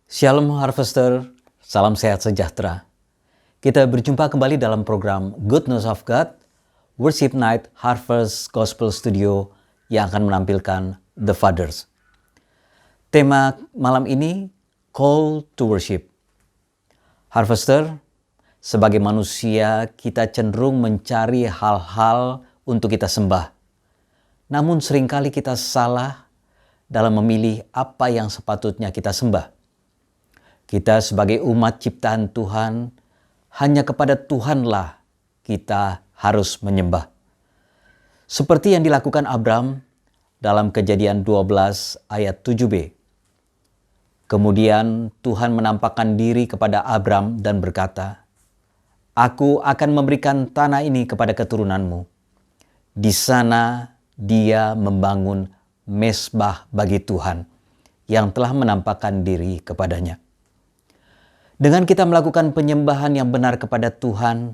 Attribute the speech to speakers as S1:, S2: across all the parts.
S1: Shalom Harvester, salam sehat sejahtera. Kita berjumpa kembali dalam program Goodness of God, Worship Night Harvest Gospel Studio yang akan menampilkan The Fathers. Tema malam ini, Call to Worship. Harvester, sebagai manusia kita cenderung mencari hal-hal untuk kita sembah. Namun seringkali kita salah dalam memilih apa yang sepatutnya kita sembah. Kita sebagai umat ciptaan Tuhan, hanya kepada Tuhanlah kita harus menyembah. Seperti yang dilakukan Abram dalam Kejadian 12 ayat 7b. Kemudian Tuhan menampakkan diri kepada Abram dan berkata, "Aku akan memberikan tanah ini kepada keturunanmu." Di sana dia membangun mezbah bagi Tuhan yang telah menampakkan diri kepadanya. Dengan kita melakukan penyembahan yang benar kepada Tuhan,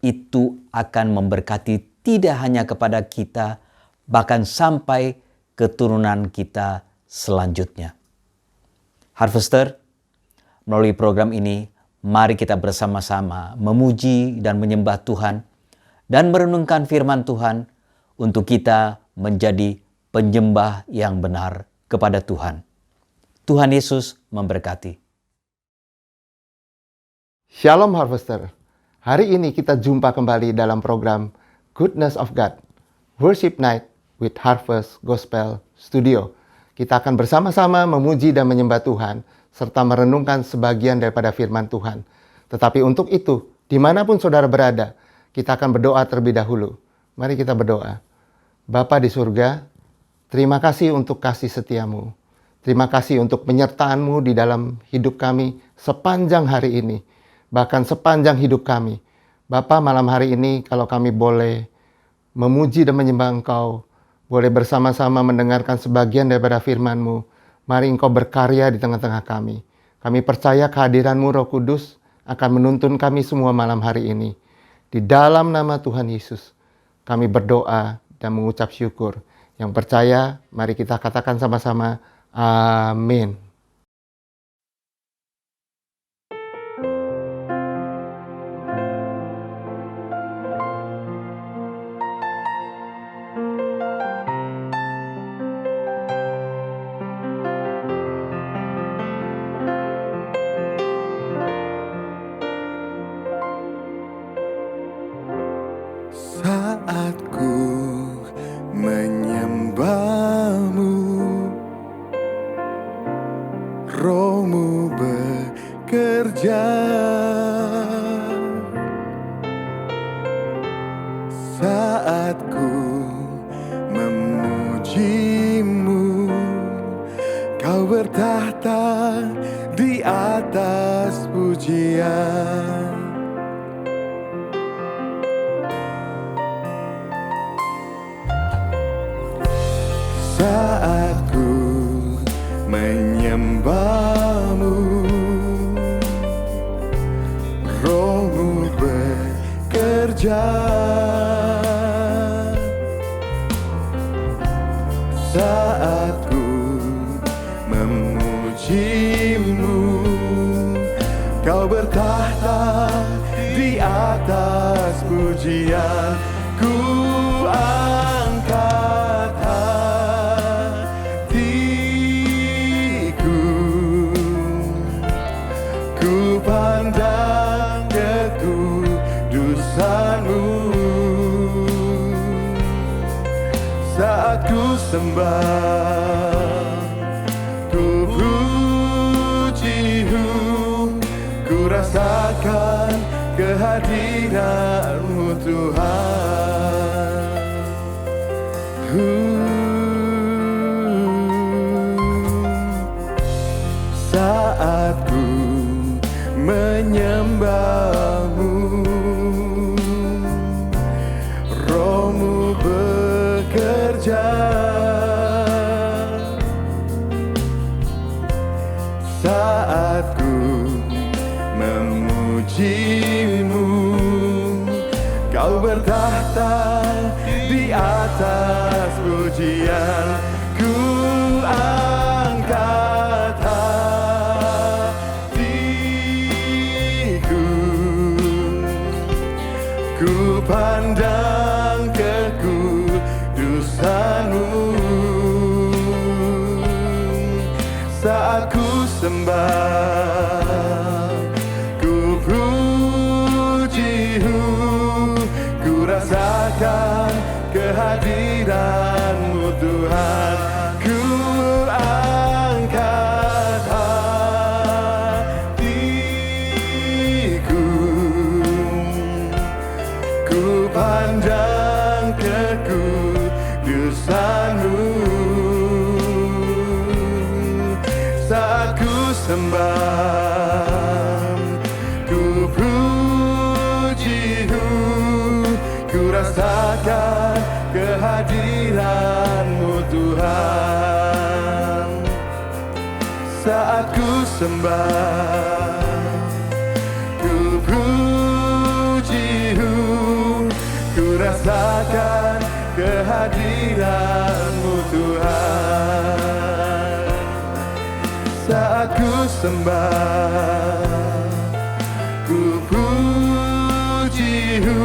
S1: itu akan memberkati tidak hanya kepada kita, bahkan sampai keturunan kita selanjutnya. Harvester, melalui program ini, mari kita bersama-sama memuji dan menyembah Tuhan dan merenungkan firman Tuhan untuk kita menjadi penyembah yang benar kepada Tuhan. Tuhan Yesus memberkati.
S2: Shalom Harvester, hari ini kita jumpa kembali dalam program Goodness of God, Worship Night with Harvest Gospel Studio. Kita akan bersama-sama memuji dan menyembah Tuhan, serta merenungkan sebagian daripada firman Tuhan. Tetapi untuk itu, dimanapun saudara berada, kita akan berdoa terlebih dahulu. Mari kita berdoa. Bapa di surga, terima kasih untuk kasih setiamu. Terima kasih untuk penyertaan-Mu di dalam hidup kami sepanjang hari ini. Bahkan sepanjang hidup kami. Bapa, malam hari ini kalau kami boleh memuji dan menyembah Engkau, boleh bersama-sama mendengarkan sebagian daripada firman-Mu, mari Engkau berkarya di tengah-tengah kami. Kami percaya kehadiran-Mu Roh Kudus akan menuntun kami semua malam hari ini. Di dalam nama Tuhan Yesus, kami berdoa dan mengucap syukur. Yang percaya, mari kita katakan sama-sama, amin.
S3: Saat ku menyembah-Mu, Roh-Mu bekerja. Saat ku memuji-Mu, Kau bertahta di atas pujian. Saat ku menyembah-Mu, Roh-Mu bekerja. Saat ku memuji-Mu, Kau bertahta di atas pujian. Ku angkat hatiku, ku pandang kekudusan-Mu. Saat ku sembah, ku puji-Mu, ku rasakan kehadiran-Mu Tuhan. Saat ku menyembah-Mu, Roh-Mu bekerja. Saat ku memuji-Mu, Kau bertahta di atas pujian. Ku angkat hati pandang kekudusan-Mu. Saat ku sembah, ku puji-Mu, ku rasakan kehadiran-Mu Tuhan. Ku angkat hatiku, ku pandang kekudusan-Mu. Saat ku sembah, ku puji-Mu, ku rasakan kehadiran-Mu Tuhan. Saat ku sembah, ku puji-Mu, ku rasakan kehadiran-Mu Tuhan. Saat ku sembah, ku puji-Mu,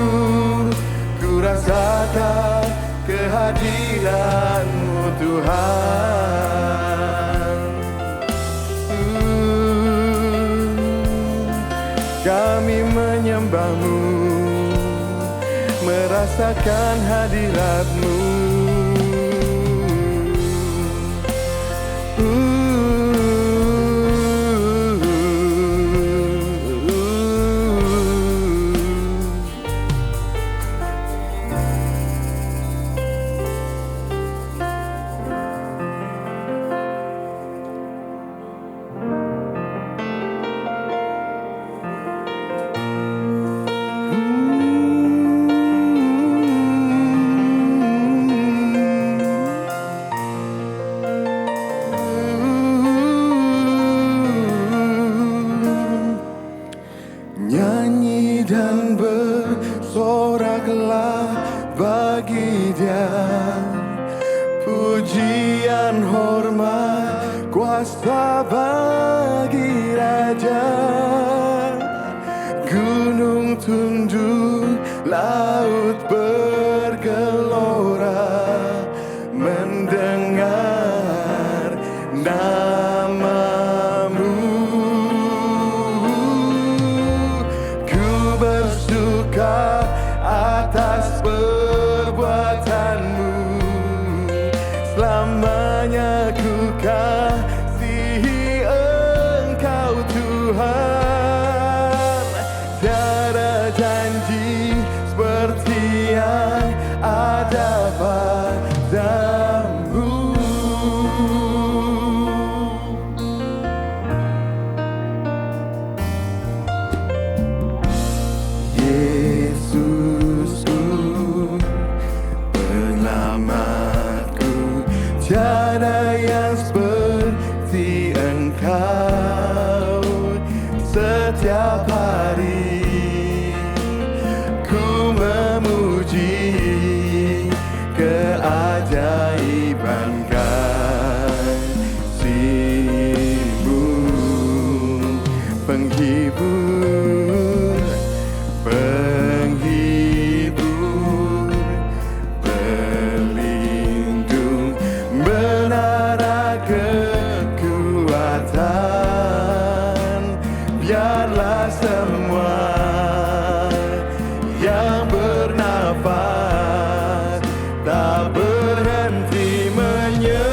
S3: ku rasakan kehadiran-Mu Tuhan. Kami menyembah-Mu, merasakan hadirat-Mu. Nyanyi dan bersoraklah bagi Dia, pujian, hormat, kuasa bagi Raja. Gunung tunduk, laut bergelora, mendengar nama-Mu. Ku bersuka atas perbuatan-Mu, selamanya ku kasihi Engkau Tuhan. Tiada janji seperti yang ada padamu. Yesusku, penyelamatku, tiada yang seperti Engkau. Setiap hari ku memuji keajaiban kasih-Mu, penghibur, penghibur, pelindung, menara kekuatan. Biarlah semua yang bernafas tak berhenti menyembah-Mu.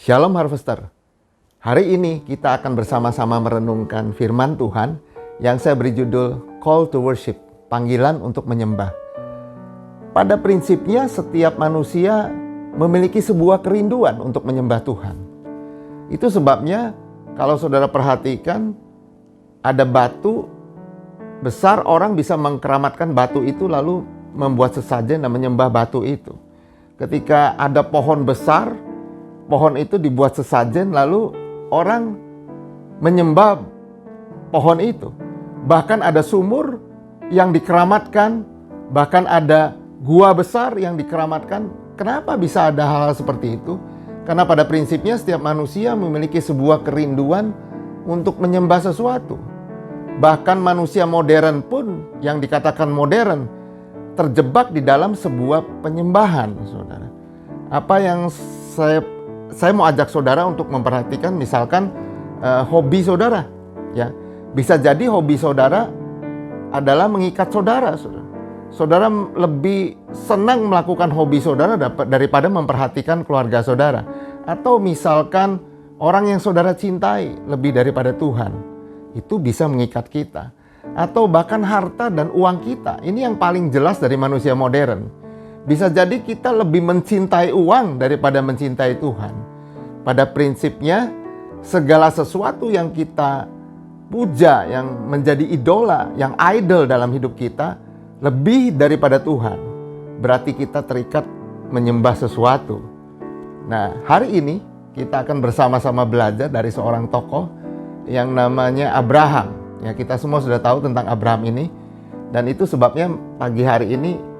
S2: Shalom Harvester. Hari ini kita akan bersama-sama merenungkan firman Tuhan yang saya beri judul Call to Worship, panggilan untuk menyembah. Pada prinsipnya setiap manusia memiliki sebuah kerinduan untuk menyembah Tuhan. Itu sebabnya kalau saudara perhatikan, ada batu besar, orang bisa mengkeramatkan batu itu lalu membuat sesajen dan menyembah batu itu. Ketika ada pohon besar, pohon itu dibuat sesajen lalu orang menyembah pohon itu. Bahkan ada sumur yang dikeramatkan, bahkan ada gua besar yang dikeramatkan. Kenapa bisa ada hal-hal seperti itu? Karena pada prinsipnya setiap manusia memiliki sebuah kerinduan untuk menyembah sesuatu. Bahkan manusia modern pun yang dikatakan modern terjebak di dalam sebuah penyembahan, saudara. Apa yang saya mau ajak saudara untuk memperhatikan, misalkan hobi saudara, ya. Bisa jadi hobi saudara adalah mengikat saudara, saudara. Saudara lebih senang melakukan hobi saudara daripada memperhatikan keluarga saudara. Atau misalkan orang yang saudara cintai lebih daripada Tuhan. Itu bisa mengikat kita. Atau bahkan harta dan uang kita. Ini yang paling jelas dari manusia modern. Bisa jadi kita lebih mencintai uang daripada mencintai Tuhan. Pada prinsipnya, segala sesuatu yang kita puja, yang menjadi idola, yang idol dalam hidup kita, lebih daripada Tuhan, berarti kita terikat menyembah sesuatu. Nah, hari ini kita akan bersama-sama belajar dari seorang tokoh yang namanya Abraham. Ya, kita semua sudah tahu tentang Abraham ini, dan itu sebabnya pagi hari ini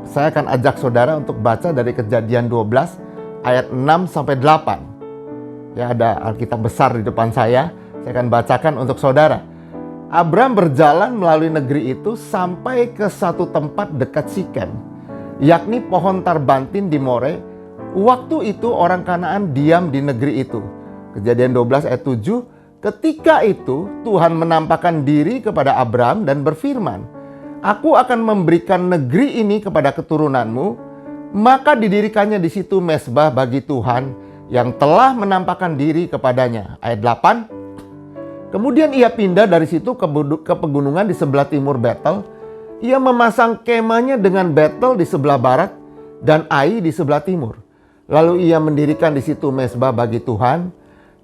S2: saya akan ajak saudara untuk baca dari Kejadian 12 ayat 6 sampai 8. Ya, ada Alkitab besar di depan saya akan bacakan untuk saudara. Abram berjalan melalui negeri itu sampai ke satu tempat dekat Sikem, yakni pohon tarbantin di More. Waktu itu orang Kanaan diam di negeri itu. Kejadian 12 ayat 7. Ketika itu Tuhan menampakkan diri kepada Abram dan berfirman, "Aku akan memberikan negeri ini kepada keturunanmu." Maka didirikannya di situ mezbah bagi Tuhan yang telah menampakkan diri kepadanya. Ayat 8. Kemudian ia pindah dari situ ke pegunungan di sebelah timur Betel. Ia memasang kemahnya dengan Betel di sebelah barat dan Ai di sebelah timur. Lalu ia mendirikan di situ mezbah bagi Tuhan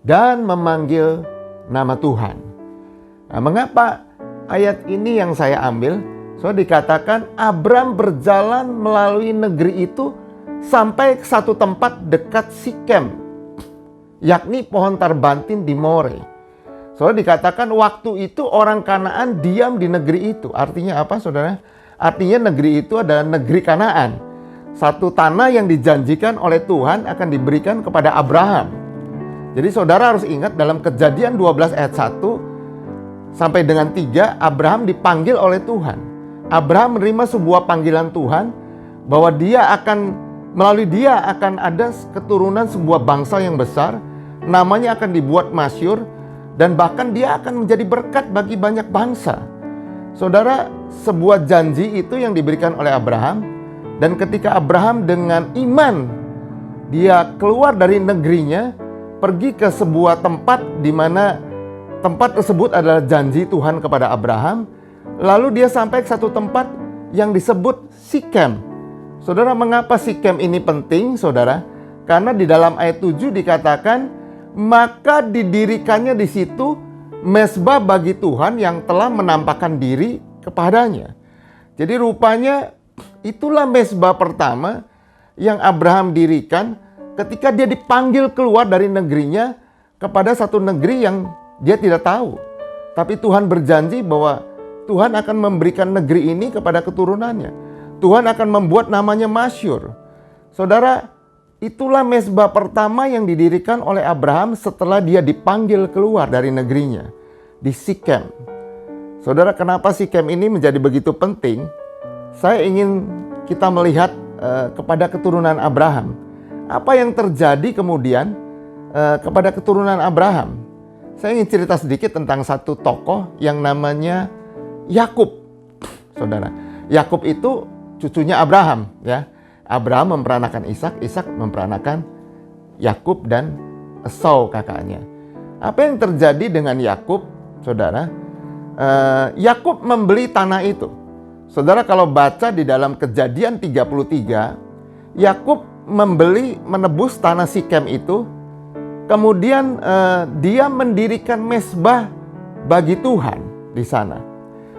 S2: dan memanggil nama Tuhan. Nah, mengapa ayat ini yang saya ambil? So dikatakan Abram berjalan melalui negeri itu sampai ke satu tempat dekat Sikem, yakni pohon tarbantin di More. Soalnya dikatakan waktu itu orang Kanaan diam di negeri itu. Artinya apa, saudara? Artinya negeri itu adalah negeri Kanaan. Satu tanah yang dijanjikan oleh Tuhan akan diberikan kepada Abraham. Jadi saudara harus ingat dalam Kejadian 12 ayat 1 sampai dengan 3, Abraham dipanggil oleh Tuhan. Abraham menerima sebuah panggilan Tuhan bahwa melalui dia akan ada keturunan sebuah bangsa yang besar. Namanya akan dibuat masyhur. Dan bahkan dia akan menjadi berkat bagi banyak bangsa. Saudara, sebuah janji itu yang diberikan oleh Abraham. Dan ketika Abraham dengan iman, dia keluar dari negerinya, pergi ke sebuah tempat di mana tempat tersebut adalah janji Tuhan kepada Abraham. Lalu dia sampai ke satu tempat yang disebut Sikem. Saudara, mengapa Sikem ini penting, saudara? Karena di dalam ayat 7 dikatakan, maka didirikannya di situ mezbah bagi Tuhan yang telah menampakkan diri kepadanya. Jadi rupanya itulah mezbah pertama yang Abraham dirikan ketika dia dipanggil keluar dari negerinya kepada satu negeri yang dia tidak tahu. Tapi Tuhan berjanji bahwa Tuhan akan memberikan negeri ini kepada keturunannya. Tuhan akan membuat namanya masyhur. Saudara, itulah mezbah pertama yang didirikan oleh Abraham setelah dia dipanggil keluar dari negerinya, di Sikem. Saudara, kenapa Sikem ini menjadi begitu penting? Saya ingin kita melihat kepada keturunan Abraham. Apa yang terjadi kemudian kepada keturunan Abraham? Saya ingin cerita sedikit tentang satu tokoh yang namanya Yakub. Saudara, Yakub itu cucunya Abraham, ya. Abraham memperanakan Ishak, Ishak memperanakan Yakub dan Esau kakaknya. Apa yang terjadi dengan Yakub, saudara? Yakub membeli tanah itu. Saudara kalau baca di dalam Kejadian 33, Yakub menebus tanah Sikem itu. Kemudian dia mendirikan mezbah bagi Tuhan di sana.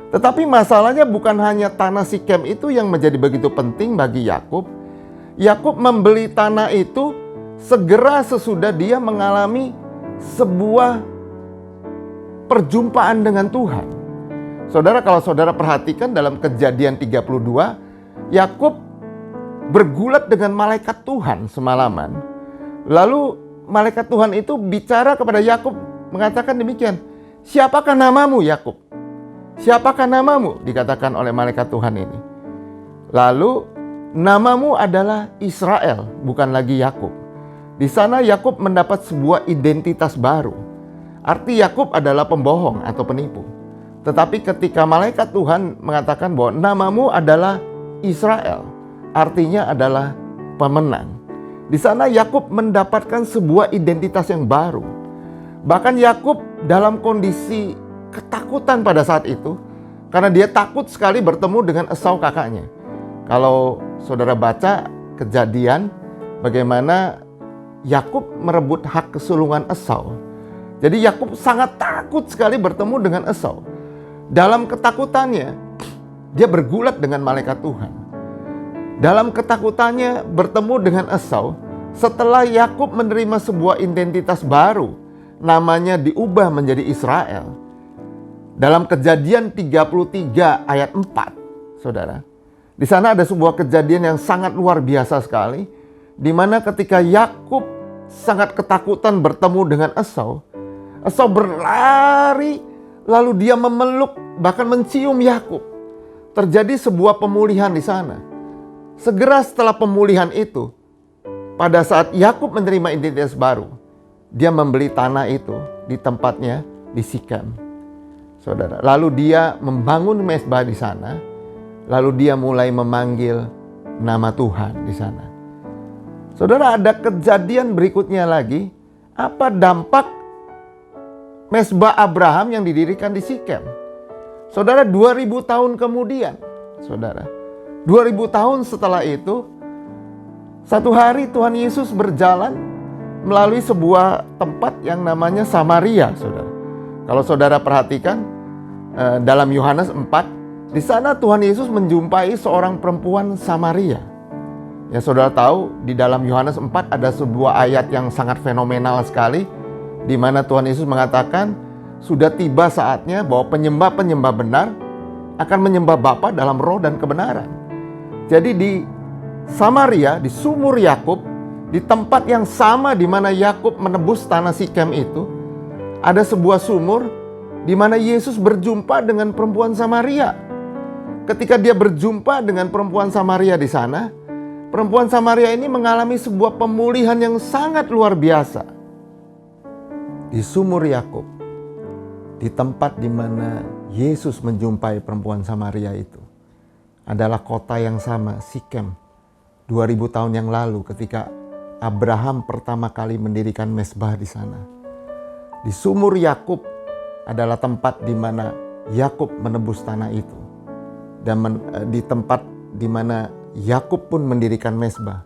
S2: Tetapi masalahnya bukan hanya tanah Sikem itu yang menjadi begitu penting bagi Yakub. Yakub membeli tanah itu segera sesudah dia mengalami sebuah perjumpaan dengan Tuhan. Saudara, kalau saudara perhatikan dalam Kejadian 32, Yakub bergulat dengan malaikat Tuhan semalaman. Lalu malaikat Tuhan itu bicara kepada Yakub mengatakan demikian, "Siapakah namamu, Yakub? Siapakah namamu?" dikatakan oleh malaikat Tuhan ini. Lalu, "Namamu adalah Israel, bukan lagi Yakub." Di sana Yakub mendapat sebuah identitas baru. Arti Yakub adalah pembohong atau penipu. Tetapi ketika malaikat Tuhan mengatakan bahwa namamu adalah Israel, artinya adalah pemenang. Di sana Yakub mendapatkan sebuah identitas yang baru. Bahkan Yakub dalam kondisi ketakutan pada saat itu, karena dia takut sekali bertemu dengan Esau kakaknya. Kalau saudara baca Kejadian, bagaimana Yakub merebut hak kesulungan Esau. Jadi Yakub sangat takut sekali bertemu dengan Esau. Dalam ketakutannya, dia bergulat dengan malaikat Tuhan. Dalam ketakutannya bertemu dengan Esau, setelah Yakub menerima sebuah identitas baru, namanya diubah menjadi Israel. Dalam Kejadian 33 ayat 4, saudara. Di sana ada sebuah kejadian yang sangat luar biasa sekali, di mana ketika Yakub sangat ketakutan bertemu dengan Esau, Esau berlari, lalu dia memeluk, bahkan mencium Yakub. Terjadi sebuah pemulihan di sana. Segera setelah pemulihan itu, pada saat Yakub menerima identitas baru, dia membeli tanah itu di tempatnya di Sikem. Saudara, lalu dia membangun mezbah di sana, lalu dia mulai memanggil nama Tuhan di sana. Saudara, ada kejadian berikutnya lagi, apa dampak mezbah Abraham yang didirikan di Sikem. Saudara, 2000 tahun kemudian, saudara, 2000 tahun setelah itu, satu hari Tuhan Yesus berjalan melalui sebuah tempat yang namanya Samaria, saudara. Kalau saudara perhatikan dalam Yohanes 4, di sana Tuhan Yesus menjumpai seorang perempuan Samaria. Ya, saudara tahu di dalam Yohanes 4 ada sebuah ayat yang sangat fenomenal sekali, di mana Tuhan Yesus mengatakan sudah tiba saatnya bahwa penyembah-penyembah benar akan menyembah Bapa dalam roh dan kebenaran. Jadi di Samaria, di sumur Yakub, di tempat yang sama di mana Yakub menebus tanah Sikem itu, ada sebuah sumur di mana Yesus berjumpa dengan perempuan Samaria. Ketika dia berjumpa dengan perempuan Samaria di sana, perempuan Samaria ini mengalami sebuah pemulihan yang sangat luar biasa. Di sumur Yakub, di tempat di mana Yesus menjumpai perempuan Samaria itu, adalah kota yang sama, Sikem, 2000 tahun yang lalu ketika Abraham pertama kali mendirikan mezbah di sana. Di sumur Yakub adalah tempat di mana Yakub menebus tanah itu. Dan di tempat di mana Yakub pun mendirikan mezbah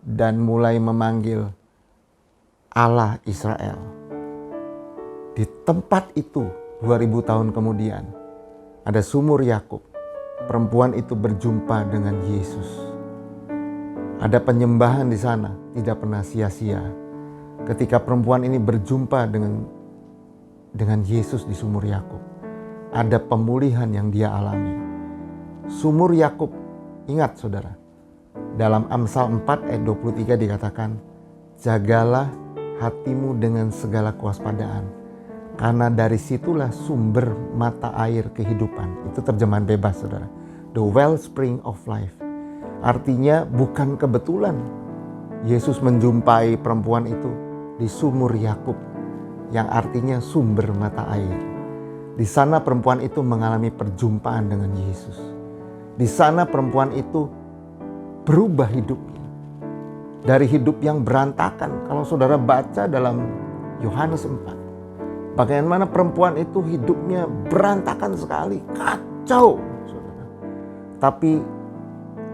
S2: dan mulai memanggil Allah Israel. Di tempat itu 2000 tahun kemudian ada sumur Yakub. Perempuan itu berjumpa dengan Yesus. Ada penyembahan di sana, tidak pernah sia-sia. Ketika perempuan ini berjumpa dengan Yesus di sumur Yakub, ada pemulihan yang dia alami. Sumur Yakub, ingat saudara, dalam Amsal 4 ayat 23 dikatakan, "Jagalah hatimu dengan segala kewaspadaan, karena dari situlah sumber mata air kehidupan." Itu terjemahan bebas, saudara. The wellspring of life. Artinya bukan kebetulan Yesus menjumpai perempuan itu di sumur Yakub, yang artinya sumber mata air. Di sana perempuan itu mengalami perjumpaan dengan Yesus. Di sana perempuan itu berubah hidupnya. dari hidup yang berantakan. Kalau saudara baca dalam Yohanes 4, bagaimana perempuan itu hidupnya berantakan sekali, kacau, saudara. Tapi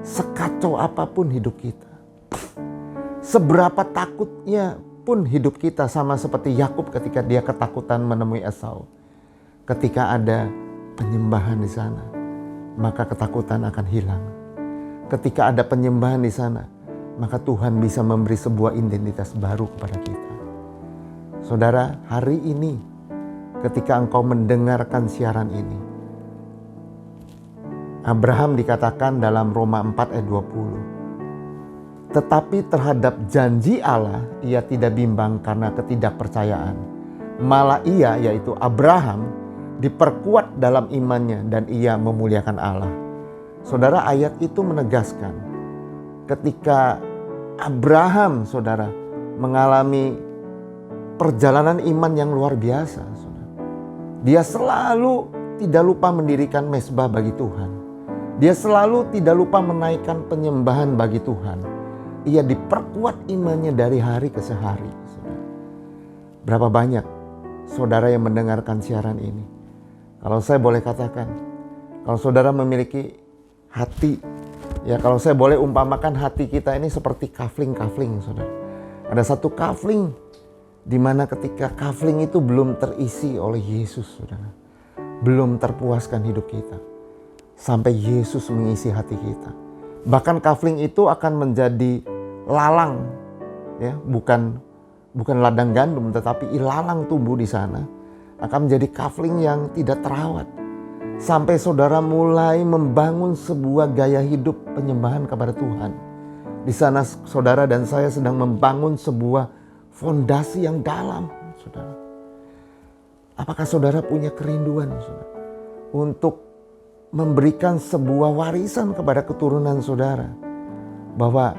S2: sekacau apapun hidup kita, seberapa takutnya pun hidup kita, sama seperti Yakub ketika dia ketakutan menemui Esau. Ketika ada penyembahan di sana, maka ketakutan akan hilang. Ketika ada penyembahan di sana, maka Tuhan bisa memberi sebuah identitas baru kepada kita. Saudara, hari ini ketika engkau mendengarkan siaran ini, Abraham dikatakan dalam Roma 4 ayat 20, tetapi terhadap janji Allah ia tidak bimbang karena ketidakpercayaan. Malah ia, yaitu Abraham, diperkuat dalam imannya dan ia memuliakan Allah. Saudara, ayat itu menegaskan ketika Abraham, saudara, mengalami perjalanan iman yang luar biasa, saudara. Dia selalu tidak lupa mendirikan mezbah bagi Tuhan. Dia selalu tidak lupa menaikkan penyembahan bagi Tuhan. Ia diperkuat imannya dari hari ke hari. Saudara. Berapa banyak saudara yang mendengarkan siaran ini? Kalau saya boleh katakan, kalau saudara memiliki hati, ya kalau saya boleh umpamakan hati kita ini seperti kafling-kafling, saudara. Ada satu kafling di mana ketika kafling itu belum terisi oleh Yesus, saudara. Belum terpuaskan hidup kita. Sampai Yesus mengisi hati kita. Bahkan kafling itu akan menjadi lalang, ya, bukan ladang gandum, tetapi ilalang tumbuh di sana, akan menjadi kafling yang tidak terawat. Sampai saudara mulai membangun sebuah gaya hidup penyembahan kepada Tuhan. Di sana saudara dan saya sedang membangun sebuah fondasi yang dalam, saudara. Apakah saudara punya kerinduan, saudara, untuk memberikan sebuah warisan kepada keturunan saudara, bahwa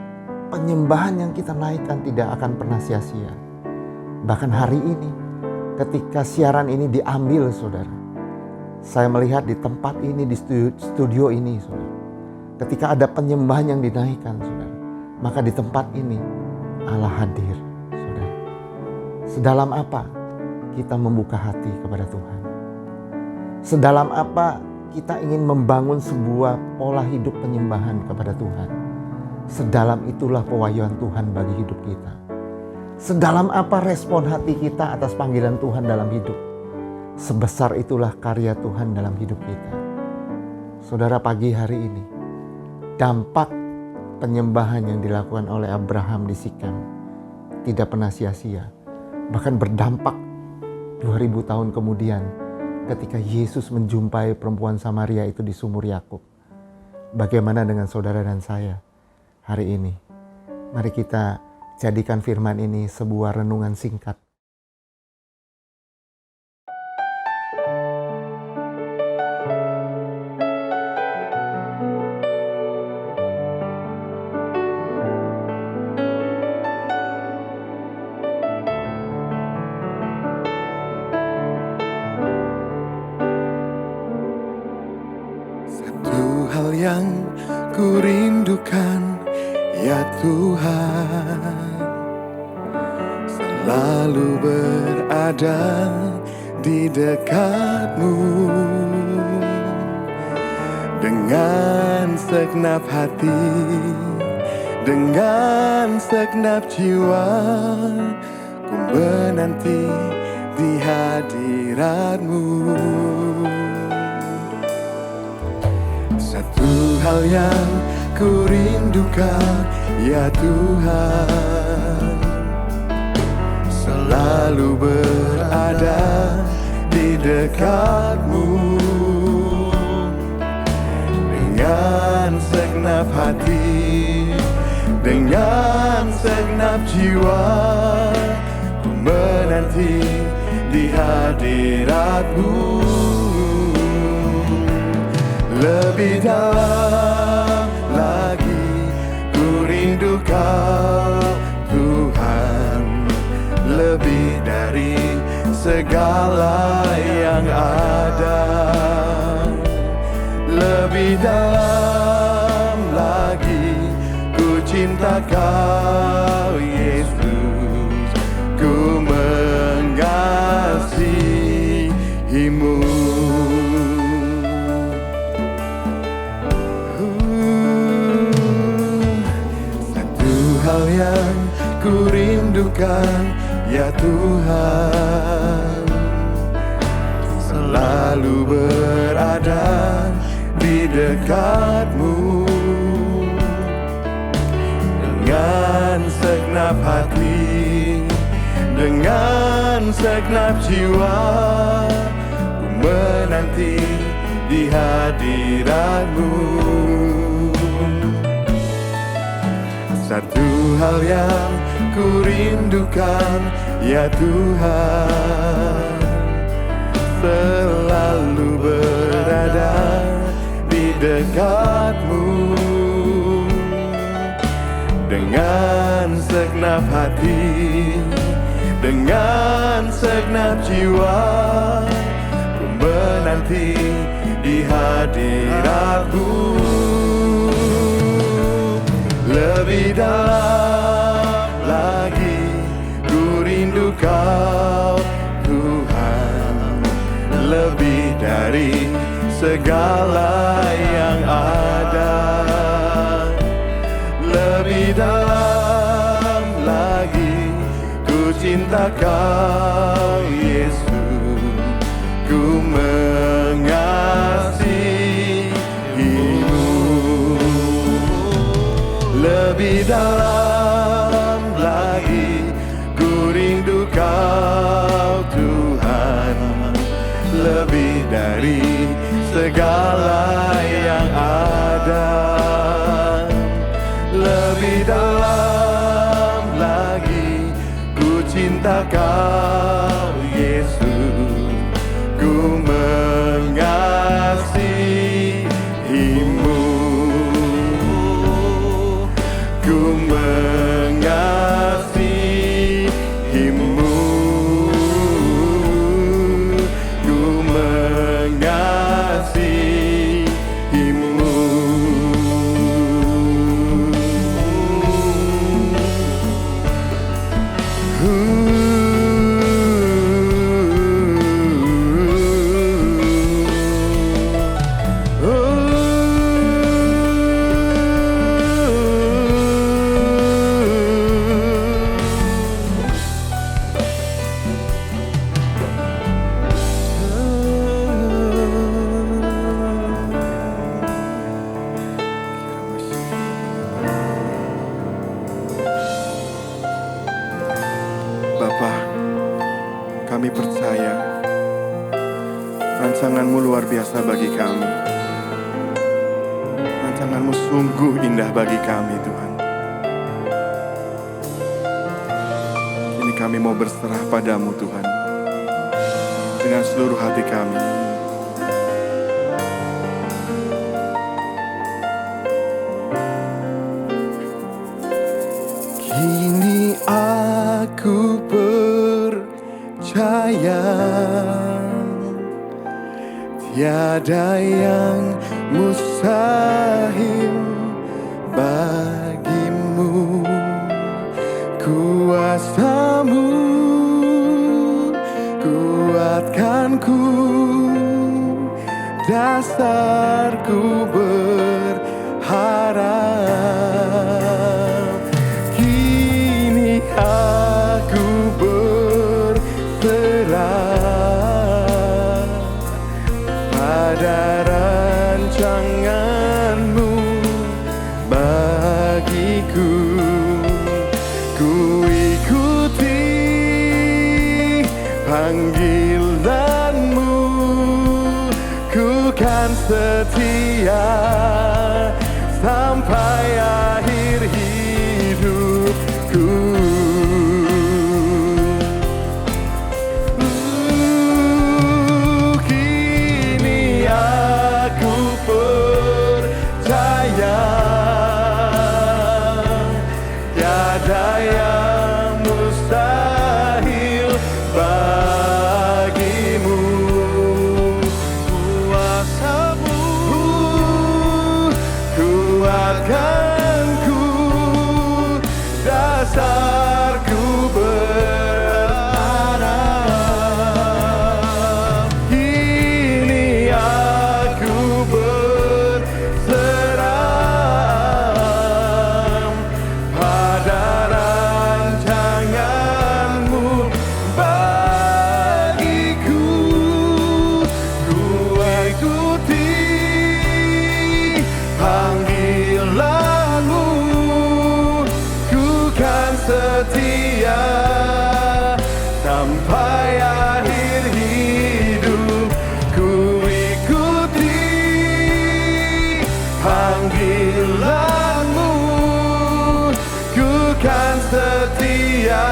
S2: penyembahan yang kita naikkan tidak akan pernah sia-sia. Bahkan hari ini ketika siaran ini diambil, saudara, saya melihat di tempat ini, di studio ini, saudara, ketika ada penyembahan yang dinaikkan, saudara, maka di tempat ini Allah hadir, saudara. Sedalam apa kita membuka hati kepada Tuhan? Sedalam apa kita ingin membangun sebuah pola hidup penyembahan kepada Tuhan? Sedalam itulah pewahyuan Tuhan bagi hidup kita. Sedalam apa respon hati kita atas panggilan Tuhan dalam hidup? Sebesar itulah karya Tuhan dalam hidup kita. Saudara, pagi hari ini, dampak penyembahan yang dilakukan oleh Abraham di Sikem tidak pernah sia-sia. Bahkan berdampak 2000 tahun kemudian ketika Yesus menjumpai perempuan Samaria itu di sumur Yakub. Bagaimana dengan saudara dan saya hari ini? Mari kita jadikan firman ini sebuah renungan singkat.
S3: Satu hal yang ku rindukan, ya Tuhan, selalu berada di dekat-Mu. Dengan segenap hati, dengan segenap jiwa, ku menanti di hadirat-Mu. Satu hal yang ku rindukan, ya Tuhan, selalu berada di dekat-Mu. Dengan segenap hati, dengan segenap jiwa, ku menanti di hadirat-Mu. Lebih dalam lagi ku rindu Kau, Tuhan, lebih dari segala yang ada. Lebih dalam lagi ku cinta Kau Yesus, ku mengasihimu. Satu hal yang ku rindukan, ya Tuhan, selalu berada di dekat-Mu. Dengan segenap hati, dengan segenap jiwa, ku menanti di hadirat-Mu. Satu hal yang ku rindukan, ya Tuhan, selalu berada di dekat-Mu. Dengan segenap hati, dengan segenap jiwa, ku menanti di hadirat-Mu. Lebih dalam lagi ku rindu Kau Tuhan, lebih dari segala yang ada. Lebih dalam lagi ku cinta Kau Yesus, ku mengasihimu. Lebih dalam lagi ku rindu Kau Tuhan, lebih dari segala yang ada. Lebih dalam lagi ku cinta Kau Yesus, ku mengasihimu. Ku mengasihimu. Ku mengasihimu. Bapa, kami percaya rancangan-Mu luar biasa bagi kami. Rancangan-Mu sungguh indah bagi kami, Tuhan. Kini kami mau berserah pada-Mu, Tuhan, dengan seluruh hati kami. Kini aku percaya tiada yang mustahil bagimu. Kuasa-Mu kuatkanku, dasarku berharap. Kini aku berserah pada rancangan-Mu bagiku. Ku ikuti panggilan-Mu, ku kan setia sampai akhir hidupku. Kini aku percaya tiada yang mustahil bagimu. Kuasa-Mu kuatkanku, dasarku berharap. Kini aku berserah pada rancangan-Mu bagiku. Ku ikuti panggilan-Mu, ku kan setia sampai akhir hidup. Ku ikuti panggilan-Mu, ku kan setia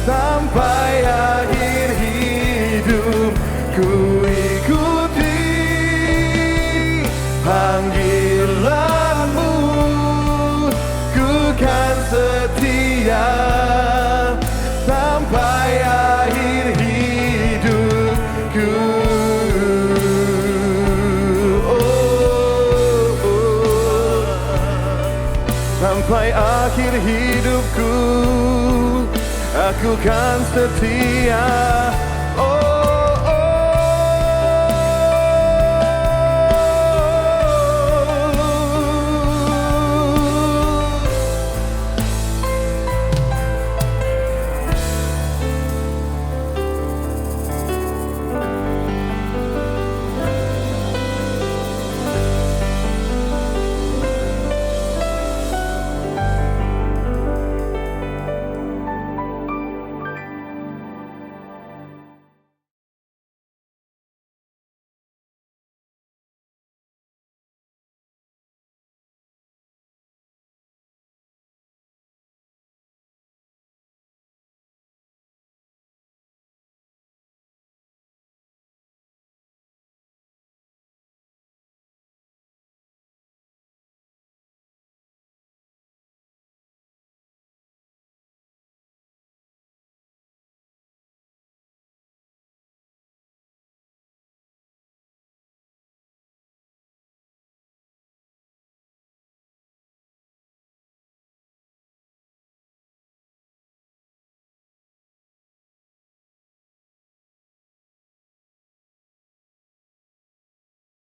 S3: sampai akhir hidup. Ku ikuti panggilan-Mu, ku kan setia sampai akhir hidupku. Sampai akhir hidupku, aku kan setia